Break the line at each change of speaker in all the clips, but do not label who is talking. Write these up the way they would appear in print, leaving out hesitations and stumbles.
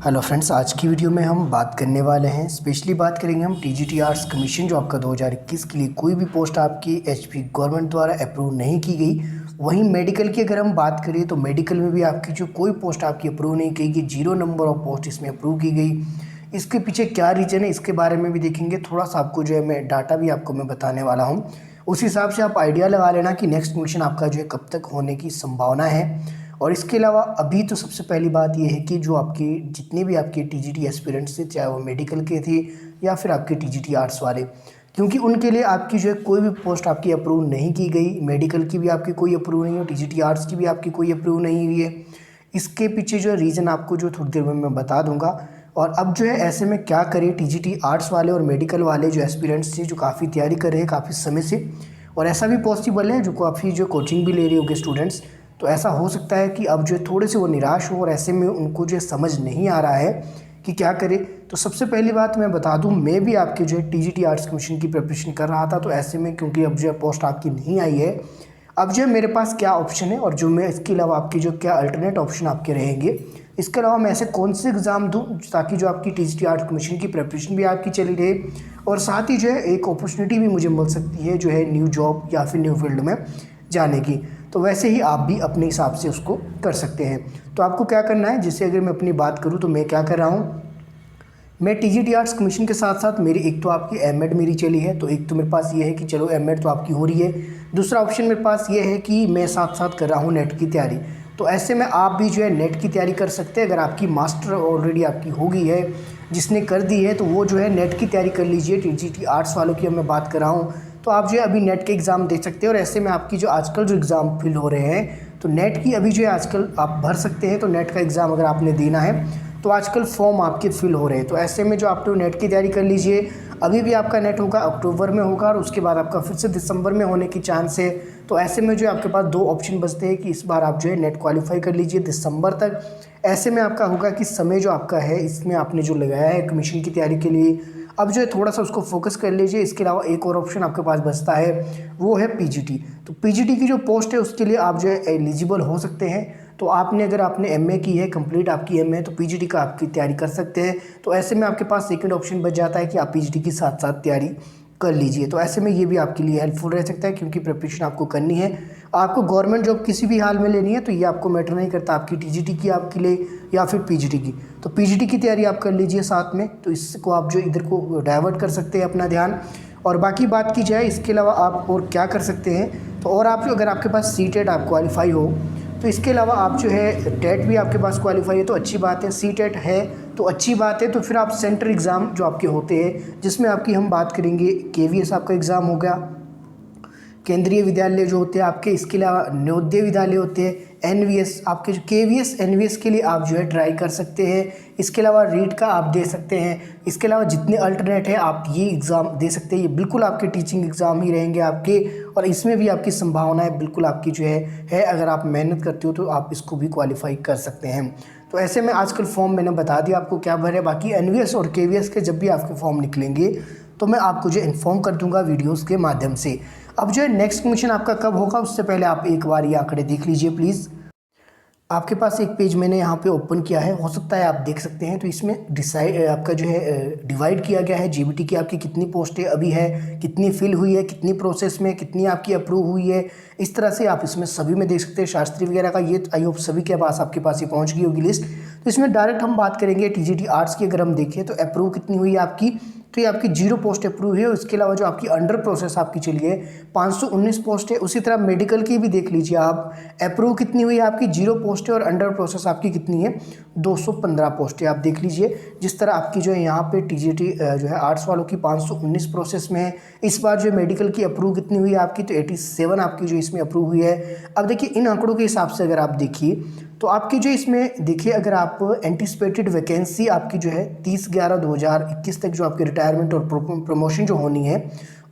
Hello friends, आज की video में हम बात करने वाले हैं, स्पेशली बात करेंगे हम टीजीटी आर्ट्स कमीशन जो आपका 2021 के लिए कोई भी पोस्ट आपकी एचपी गवर्नमेंट द्वारा अप्रूव नहीं की गई। वहीं मेडिकल की अगर हम बात करें तो मेडिकल में भी आपकी जो कोई पोस्ट आपकी अप्रूव नहीं की गई, 0 नंबर ऑफ पोस्ट इसमें अप्रूव की गई। इसके पीछे क्या रीज़न है इसके बारे में भी देखेंगे। थोड़ा सा आपको जो है मैं डाटा भी आपको मैं बताने वाला हूँ, उस हिसाब से आप आइडिया लगा लेना कि नेक्स्ट कमीशन आपका जो है कब तक होने की संभावना है। और इसके अलावा अभी तो सबसे पहली बात ये है कि जो आपकी जितने भी आपके टीजीटी एस्पिरेंट्स थे, चाहे वो मेडिकल के थे या फिर आपके टीजीटी आर्ट्स वाले, क्योंकि उनके लिए आपकी जो है कोई भी पोस्ट आपकी अप्रूव नहीं की गई। मेडिकल की भी आपकी कोई अप्रूव नहीं है, टीजीटी आर्ट्स की भी आपकी कोई अप्रूव नहीं हुई है। इसके पीछे जो रीज़न आपको जो थोड़ी देर में मैं बता दूंगा। और अब जो है ऐसे में क्या करें, टीजीटी आर्ट्स वाले और मेडिकल वाले जो एस्पिरेंट्स थे, जो काफ़ी तैयारी कर रहे हैं काफ़ी समय से, और ऐसा भी पॉसिबल है जो काफ़ी जो कोचिंग भी ले रहे होंगे स्टूडेंट्स, तो ऐसा हो सकता है कि अब जो है थोड़े से वो निराश हो और ऐसे में उनको जो है समझ नहीं आ रहा है कि क्या करें। तो सबसे पहली बात मैं बता दूं, मैं भी आपके जो है टीजीटी आर्ट्स कमीशन की प्रिपरेशन कर रहा था। तो ऐसे में क्योंकि अब जो है पोस्ट आपकी नहीं आई है, अब जो है मेरे पास क्या ऑप्शन है और जो मैं इसके अलावा आपकी जो क्या अल्टरनेट ऑप्शन आपके रहेंगे, इसके अलावा मैं ऐसे कौन से एग्ज़ाम दूं ताकि जो आपकी टीजीटी आर्ट्स कमीशन की प्रिपरेशन भी आपकी चली रहे, और साथ ही जो है एक अपॉर्चुनिटी भी मुझे मिल सकती है जो है न्यू जॉब या फिर न्यू फील्ड में जाने की। तो वैसे ही आप भी अपने हिसाब से उसको कर सकते हैं। तो आपको क्या करना है, जैसे अगर मैं अपनी बात करूँ तो मैं क्या कर रहा हूँ, मैं टीजीटी आर्ट्स कमीशन के साथ साथ मेरी एक तो आपकी एमएड मेरी चली है, तो एक तो मेरे पास ये है कि चलो एमएड तो आपकी हो रही है। दूसरा ऑप्शन मेरे पास ये है कि मैं साथ साथ कर रहा हूँ नेट की तैयारी। तो ऐसे में आप भी जो है नेट की तैयारी कर सकते हैं। अगर आपकी मास्टर ऑलरेडी आपकी हो गई है, जिसने कर दी है, तो वो जो है नेट की तैयारी कर लीजिए। टीजीटी आर्ट्स वालों की अब मैं बात कर रहा हूँ, तो आप जो है अभी नेट के एग्ज़ाम दे सकते हैं। और ऐसे में आपकी जो आजकल जो एग्ज़ाम फिल हो रहे हैं, तो नेट की अभी जो है आजकल आप भर सकते हैं। तो नेट का एग्ज़ाम अगर आपने देना है तो आजकल फॉर्म आपके फिल हो रहे हैं। तो ऐसे में जो आप तो नेट की तैयारी कर लीजिए। अभी भी आपका नेट होगा अक्टूबर में होगा और उसके बाद आपका फिर से दिसंबर में होने की चांस है। तो ऐसे में जो आपके पास दो ऑप्शन बचते हैं कि इस बार आप जो है नेट क्वालिफाई कर लीजिए दिसंबर तक। ऐसे में आपका होगा कि समय जो आपका है इसमें आपने जो लगाया है कमीशन की तैयारी के लिए, अब जो है थोड़ा सा उसको फोकस कर लीजिए। इसके अलावा एक और ऑप्शन आपके पास बचता है, वो है पीजीटी। तो पीजीटी की जो पोस्ट है उसके लिए आप जो है एलिजिबल हो सकते हैं। तो आपने अगर आपने एमए की है, कंप्लीट आपकी एमए, तो पीजीटी का आपकी तैयारी कर सकते हैं। तो ऐसे में आपके पास सेकंड ऑप्शन बच जाता है कि आप पीजीटी की साथ साथ तैयारी कर लीजिए। तो ऐसे में ये भी आपके लिए हेल्पफुल रह सकता है, क्योंकि प्रिपरेशन आपको करनी है। आपको गवर्नमेंट जॉब किसी भी हाल में लेनी है तो ये आपको मैटर नहीं करता आपकी टीजीटी की आपके लिए या फिर पीजीटी की। तो पीजीटी की तैयारी आप कर लीजिए साथ में, तो इसको आप जो इधर को डाइवर्ट कर सकते हैं अपना ध्यान। और बाकी बात की जाए इसके अलावा आप और क्या कर सकते हैं, तो और आप अगर आपके पास सीटेट आप क्वालिफाई हो, तो इसके अलावा आप जो है टेट भी आपके पास क्वालिफाई है तो अच्छी बात है, सी टेट है तो अच्छी बात है। तो फिर आप सेंट्रल एग्ज़ाम जो आपके होते हैं, जिसमें आपकी हम बात करेंगे केवीएस आपका एग्ज़ाम हो गया, केंद्रीय विद्यालय जो होते हैं आपके, इसके अलावा नवोदय विद्यालय होते हैं, एनवीएस आपके जो केवीएस एनवीएस के लिए आप जो है ट्राई कर सकते हैं। इसके अलावा रीट का आप दे सकते हैं। इसके अलावा जितने अल्टरनेट है आप ये एग्ज़ाम दे सकते हैं। ये बिल्कुल आपके टीचिंग एग्ज़ाम ही रहेंगे आपके, और इसमें भी आपकी संभावनाएं बिल्कुल आपकी जो है अगर आप मेहनत करते हो तो आप इसको भी क्वालिफाई कर सकते हैं। तो ऐसे में आजकल फॉर्म मैंने बता दिया आपको क्या भरे। बाकी एनवीएस और केवीएस के जब भी आपके फॉर्म निकलेंगे तो मैं आपको जो इन्फॉर्म कर दूंगा वीडियोस के माध्यम से। अब जो है नेक्स्ट कमीशन आपका कब होगा उससे पहले आप एक बार ये आंकड़े देख लीजिए प्लीज़। आपके पास एक पेज मैंने यहाँ पे ओपन किया है, हो सकता है आप देख सकते हैं। तो इसमें डिसाइड आपका जो है डिवाइड किया गया है जीबीटी की आपकी कितनी पोस्टें अभी है, कितनी फिल हुई है, कितनी प्रोसेस में, कितनी आपकी अप्रूव हुई है। इस तरह से आप इसमें सभी में देख सकते हैं। शास्त्री वगैरह का ये आई होप सभी के पास आपके पास ये पहुँच गई होगी लिस्ट। तो इसमें डायरेक्ट हम बात करेंगे टीजीटी आर्ट्स की। अगर हम देखें तो अप्रूव कितनी हुई है आपकी, तो ये आपकी 0 पोस्ट अप्रूव है। इसके अलावा जो आपकी अंडर प्रोसेस आपकी चली है 519 पोस्ट है। उसी तरह मेडिकल की भी देख लीजिए आप, अप्रूव कितनी हुई है आपकी 0 पोस्ट है, और अंडर प्रोसेस आपकी कितनी है 215 पोस्ट है। आप देख लीजिए जिस तरह आपकी जो है यहाँ पे टीजीटी जो है आर्ट्स वालों की 519 प्रोसेस में है। इस बार जो मेडिकल की अप्रूव कितनी हुई है आपकी, तो 87 आपकी जो इसमें अप्रूव हुई है। अब देखिए इन आंकड़ों के हिसाब से अगर आप देखिए तो आपकी जो इसमें देखिए, अगर आप एंटिसिपेटेड वैकेंसी आपकी जो है 30/11/2021 तक जो आपकी रिटायरमेंट और प्रमोशन जो होनी है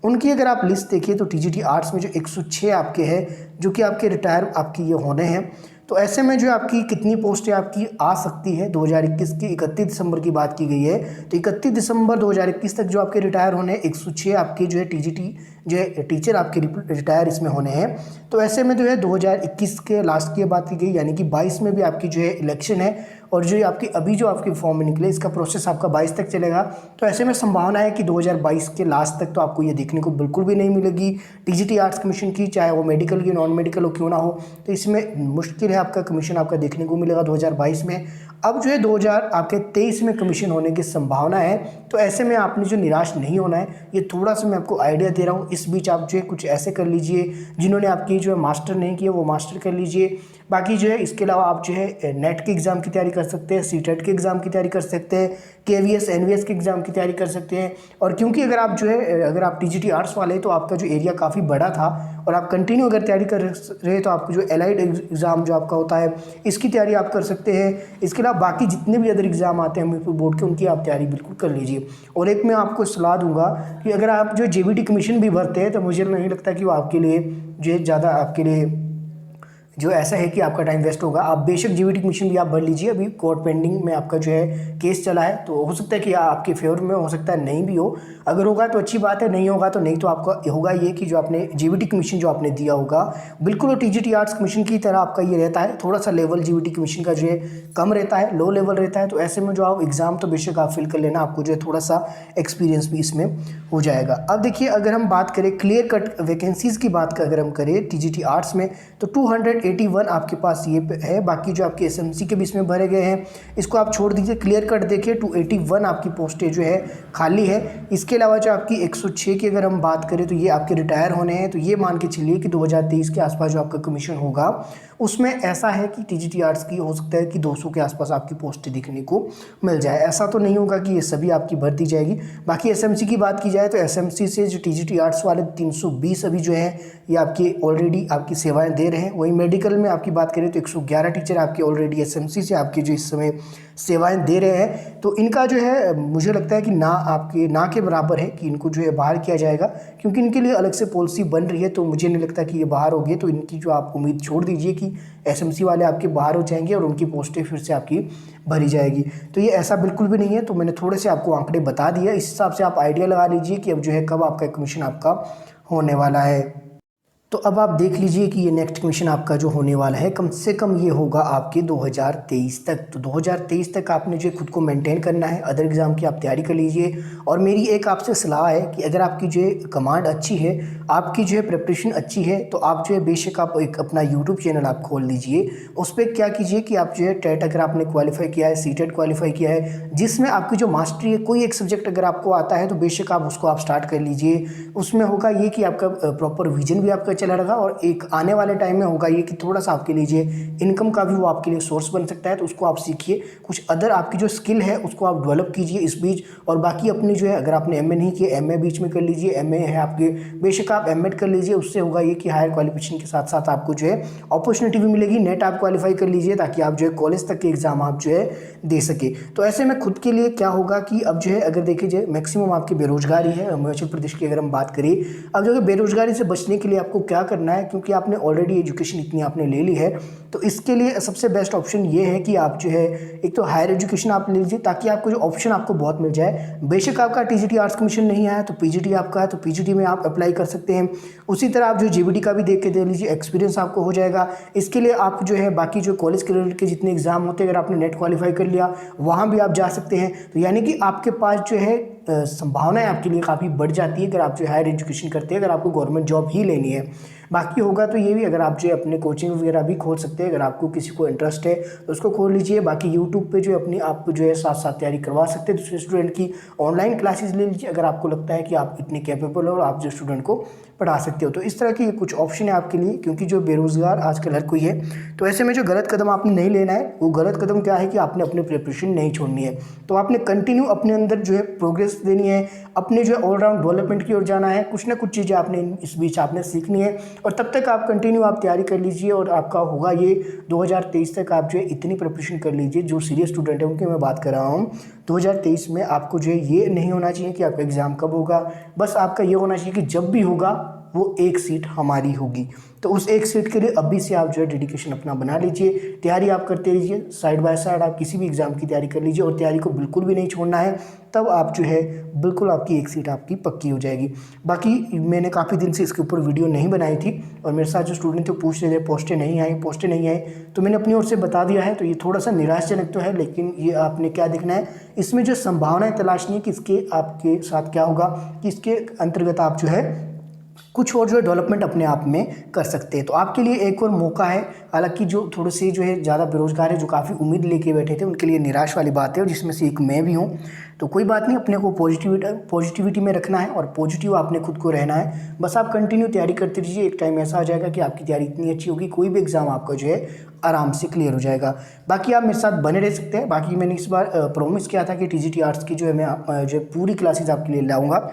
उनकी अगर आप लिस्ट देखिए, तो टीजीटी आर्ट्स में जो 106 आपके हैं जो कि आपके रिटायर आपकी ये होने हैं। तो ऐसे में जो आपकी कितनी पोस्टें आपकी आ सकती है 2021 की 31 दिसंबर की बात की गई है, तो 31 दिसंबर 2021 तक जो आपके रिटायर होने 106 आपके जो है टीजीटी जो है टीचर आपके रिटायर इसमें होने हैं। तो ऐसे में जो है 2021 के लास्ट की बात की गई, यानी कि 22 में भी आपकी जो है इलेक्शन है और जो ये आपकी अभी जो आपकी फॉर्म में निकले इसका प्रोसेस आपका 22 तक चलेगा। तो ऐसे में संभावना है कि 2022 के लास्ट तक तो आपको ये देखने को बिल्कुल भी नहीं मिलेगी टीजीटी आर्ट्स कमीशन की, चाहे वो मेडिकल की नॉन मेडिकल हो क्यों ना हो। तो इसमें मुश्किल है आपका कमीशन आपका देखने को मिलेगा 2022 में। अब जो है 2023 में कमीशन होने की संभावना है। तो ऐसे में आपने जो निराश नहीं होना है, ये थोड़ा सा मैं आपको आइडिया दे रहा हूँ। इस बीच आप जो है कुछ ऐसे कर लीजिए, जिन्होंने आपकी जो है मास्टर नहीं किया वो मास्टर कर लीजिए। बाकी जो है इसके अलावा आप जो है नेट के एग्ज़ाम की तैयारी कर सकते हैं, सीटेट के एग्ज़ाम की तैयारी कर सकते हैं, केवीएस एनवीएस के एग्ज़ाम की तैयारी कर सकते हैं। और क्योंकि अगर आप जो है अगर आप टीजीटी आर्ट्स वाले तो आपका जो एरिया काफ़ी बड़ा था और आप कंटिन्यू अगर तैयारी कर रहे तो आपको जो एलाइड एग्ज़ाम जो आपका होता है इसकी तैयारी आप कर सकते हैं। इसके अलावा बाकी जितने भी अदर एग्ज़ाम आते हैं हमीरपुर बोर्ड के, उनकी आप तैयारी बिल्कुल कर लीजिए। और एक मैं आपको सलाह दूंगा कि अगर आप जो जेबीटी कमीशन भी भरते हैं तो मुझे नहीं लगता कि वो आपके लिए जो है ज़्यादा आपके लिए जो ऐसा है कि आपका टाइम वेस्ट होगा। आप बेशक जीबीटी कमीशन भी आप भर लीजिए, अभी कोर्ट पेंडिंग में आपका जो है केस चला है, तो हो सकता है कि आपके फेवर में हो सकता है नहीं भी हो। अगर होगा तो अच्छी बात है, नहीं होगा तो नहीं। तो आपका होगा ये कि जो आपने जीबीटी कमीशन जो आपने दिया होगा बिल्कुल वो टीजीटी आर्ट्स कमीशन की तरह आपका ये रहता है, थोड़ा सा लेवल जीबीटी कमीशन का जो है कम रहता है, लो लेवल रहता है। तो ऐसे में जो आप एग्ज़ाम तो बेशक आप फिल कर लेना, आपको जो है थोड़ा सा एक्सपीरियंस भी इसमें हो जाएगा। अब देखिए अगर हम बात करें क्लियर कट वैकेंसीज़ की बात अगर हम करें टीजीटी आर्ट्स में तो 281 आपके पास ये है। बाकी जो आपके एसएमसी के भी इसमें भरे गए हैं, इसको आप छोड़ दीजिए। क्लियर कट देखिए 281 आपकी पोस्टें जो है खाली है। इसके अलावा जो आपकी 106 की अगर हम बात करें तो ये आपके रिटायर होने हैं। तो ये मान के चलिए कि 2023 के आसपास जो आपका कमीशन होगा उसमें ऐसा है कि टीजीटी आर्ट्स की हो सकता है कि 200 के आसपास आपकी पोस्टें दिखने को मिल जाए। ऐसा तो नहीं होगा कि ये सभी आपकी भर दी जाएगी। बाकी एसएमसी की बात की जाए तो एसएमसी से जो टीजीटी आर्ट्स वाले 320 अभी जो है ये आपकी ऑलरेडी आपकी सेवाएं दे रहे हैं। वहीं मेडिकल में आपकी बात करें तो 111 टीचर आपके ऑलरेडी एसएमसी से आपकी जो इस समय सेवाएं दे रहे हैं। तो इनका जो है मुझे लगता है कि ना के बराबर है कि इनको जो है बाहर किया जाएगा, क्योंकि इनके लिए अलग से पॉलिसी बन रही है। तो मुझे नहीं लगता कि ये बाहर होगी, तो इनकी जो आप उम्मीद छोड़ दीजिए कि एसएमसी वाले आपके बाहर हो जाएंगे और उनकी पोस्टें फिर से आपकी भरी जाएगी। तो ये ऐसा बिल्कुल भी नहीं है। तो मैंने थोड़े से आपको आंकड़े बता दिए, इस हिसाब से आप आइडिया लगा लीजिए कि अब जो है कब आपका कमीशन आपका होने वाला है। तो अब आप देख लीजिए कि ये नेक्स्ट कमीशन आपका जो होने वाला है कम से कम ये होगा आपके 2023 तक। तो 2023 तक आपने जो खुद को मेंटेन करना है, अदर एग्ज़ाम की आप तैयारी कर लीजिए। और मेरी एक आपसे सलाह है कि अगर आपकी जो है कमांड अच्छी है, आपकी जो है प्रिपरेशन अच्छी है, तो आप जो है बेशक आप एक अपना यूट्यूब चैनल आप खोल लीजिए। उस पर क्या कीजिए कि आप जो है टेट अगर आपने क्वालिफाई किया है, सीटेट क्वालिफाई किया है, जिसमें आपकी जो मास्टरी है, कोई एक सब्जेक्ट अगर आपको आता है तो बेशक आप उसको आप स्टार्ट कर लीजिए। उसमें होगा ये कि आपका प्रॉपर विजन भी आपका चला रहेगा और एक आने वाले टाइम में होगा ये कि थोड़ा सा आपके लिए इनकम का भी वो आपके लिए सोर्स बन सकता है। तो उसको आप सीखिए, कुछ अदर आपकी जो स्किल है उसको आप डेवलप कीजिए इस बीच। और बाकी अपनी जो है अगर आपने एमए नहीं किया, एमए बीच में कर लीजिए। एमए है आपके, बेशक आप एमएड कर लीजिए। उससे होगा ये कि हायर क्वालिफिकेशन के साथ साथ आपको जो है अपॉर्चुनिटी भी मिलेगी। नेट आप क्वालिफाई कर लीजिए ताकि आप जो है कॉलेज तक के एग्जाम आप जो है दे सके। तो ऐसे में खुद के लिए क्या होगा कि अब जो है अगर देखिए जाए मैक्सिमम आपकी बेरोजगारी है हिमाचल प्रदेश की अगर हम बात करें। अब जो है बेरोजगारी से बचने के लिए आपको क्या करना है, क्योंकि आपने ऑलरेडी एजुकेशन इतनी आपने ले ली है, तो इसके लिए सबसे बेस्ट ऑप्शन ये है कि आप जो है एक तो हायर एजुकेशन आप ले लीजिए ताकि आपको जो ऑप्शन आपको बहुत मिल जाए। बेशक आपका टीजीटी आर्ट्स कमीशन नहीं आया तो पीजीटी आपका है, तो पीजीटी में आप अप्लाई कर सकते हैं। उसी तरह आप जो जीबीटी का भी देख के दे लीजिए, एक्सपीरियंस आपको हो जाएगा। इसके लिए आप जो है बाकी जो कॉलेज के रिलेटेड के जितने एग्जाम होते हैं, अगर आपने नेट क्वालिफाई कर लिया वहाँ भी आप जा सकते हैं। तो यानी कि आपके पास जो है संभावनाएं आपके लिए काफ़ी बढ़ जाती है अगर आप जो हायर एजुकेशन करते हैं, अगर आपको गवर्नमेंट जॉब ही लेनी है। बाकी होगा तो ये भी, अगर आप जो है अपने कोचिंग वगैरह भी खोल सकते हैं, अगर आपको किसी को इंटरेस्ट है तो उसको खोल लीजिए। बाकी यूट्यूब पे जो अपनी आप जो है साथ साथ तैयारी करवा सकते हैं। दूसरे स्टूडेंट की ऑनलाइन क्लासेस ले लीजिए अगर आपको लगता है कि आप इतने कैपेबल हो और आप जो स्टूडेंट को पढ़ा सकते हो। तो इस तरह की कुछ ऑप्शन है आपके लिए, क्योंकि जो बेरोजगार आजकल हर कोई है। तो ऐसे में जो गलत कदम आपने नहीं लेना है, वो गलत कदम क्या है कि आपने अपनी प्रिपरेशन नहीं छोड़नी है। तो आपने कंटिन्यू अपने अंदर जो है प्रोग्रेस देनी है, अपने जो है ऑलराउंड डेवलपमेंट की ओर जाना है। कुछ ना कुछ चीज़ें आपने इस बीच आपने सीखनी है और तब तक आप कंटिन्यू आप तैयारी कर लीजिए और आपका होगा ये 2023 तक आप जो है इतनी प्रिपरेशन कर लीजिए। जो सीरियस स्टूडेंट है उनकी मैं बात कर रहा हूँ, 2023 में आपको जो है ये नहीं होना चाहिए कि आपका एग्ज़ाम कब होगा। बस आपका ये होना चाहिए कि जब भी होगा वो एक सीट हमारी होगी। तो उस एक सीट के लिए अभी से आप जो है डेडिकेशन अपना बना लीजिए, तैयारी आप करते रहिए, साइड बाय साइड आप किसी भी एग्ज़ाम की तैयारी कर लीजिए और तैयारी को बिल्कुल भी नहीं छोड़ना है। तब आप जो है बिल्कुल आपकी एक सीट आपकी पक्की हो जाएगी। बाकी मैंने काफ़ी दिन से इसके ऊपर वीडियो नहीं बनाई थी और मेरे साथ जो स्टूडेंट थे पूछ रहे थे पोस्टें नहीं आई, तो मैंने अपनी ओर से बता दिया है। तो ये थोड़ा सा निराशाजनक तो है, लेकिन ये आपने क्या देखना है, इसमें जो संभावनाएं तलाशनी है कि इसके आपके साथ क्या होगा, कि इसके अंतर्गत आप जो है कुछ और जो है डेवलपमेंट अपने आप में कर सकते हैं। तो आपके लिए एक और मौका है। हालांकि जो थोड़े से जो है ज़्यादा बेरोजगार है, जो काफ़ी उम्मीद लेके बैठे थे, उनके लिए निराश वाली बात है, और जिसमें से एक मैं भी हूँ। तो कोई बात नहीं, अपने को पॉजिटिविटी में रखना है और पॉजिटिव आपने खुद को रहना है। बस आप कंटिन्यू तैयारी करते रहिए, एक टाइम ऐसा आ जाएगा कि आपकी तैयारी इतनी अच्छी होगी, कोई भी एग्ज़ाम आपका जो है आराम से क्लियर हो जाएगा। बाकी आप मेरे साथ बने रह सकते हैं। बाकी मैंने इस बार प्रॉमिस किया था कि टीजीटी आर्ट्स की जो है मैं जो पूरी क्लासेज आपके लिए लाऊंगा।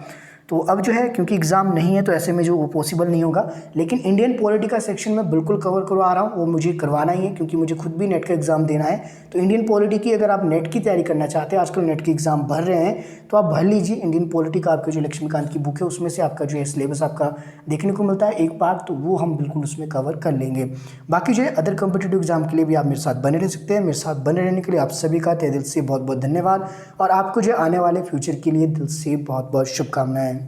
तो अब जो है क्योंकि एग्ज़ाम नहीं है तो ऐसे में जो वो पॉसिबल नहीं होगा, लेकिन इंडियन पॉलिटी का सेक्शन में बिल्कुल कवर करवा रहा हूँ, वो मुझे करवाना ही है क्योंकि मुझे खुद भी नेट का एग्ज़ाम देना है। तो इंडियन पॉलिटी की अगर आप नेट की तैयारी करना चाहते हैं, आजकल नेट के एग्ज़ाम भर रहे हैं, तो आप भर लीजिए। इंडियन पॉलिटी का आपका जो लक्ष्मीकांत की बुक है उसमें से आपका जो है सिलेबस आपका देखने को मिलता है एक पार्ट, तो वो हम बिल्कुल उसमें कवर कर लेंगे। बाकी जो है अदर कॉम्पिटिटिव एग्जाम के लिए भी आप मेरे साथ बने रह सकते हैं। मेरे साथ बने रहने के लिए आप सभी का तहे दिल से बहुत बहुत धन्यवाद, और आपको जो आने वाले फ्यूचर के लिए दिल से बहुत बहुत शुभकामनाएं।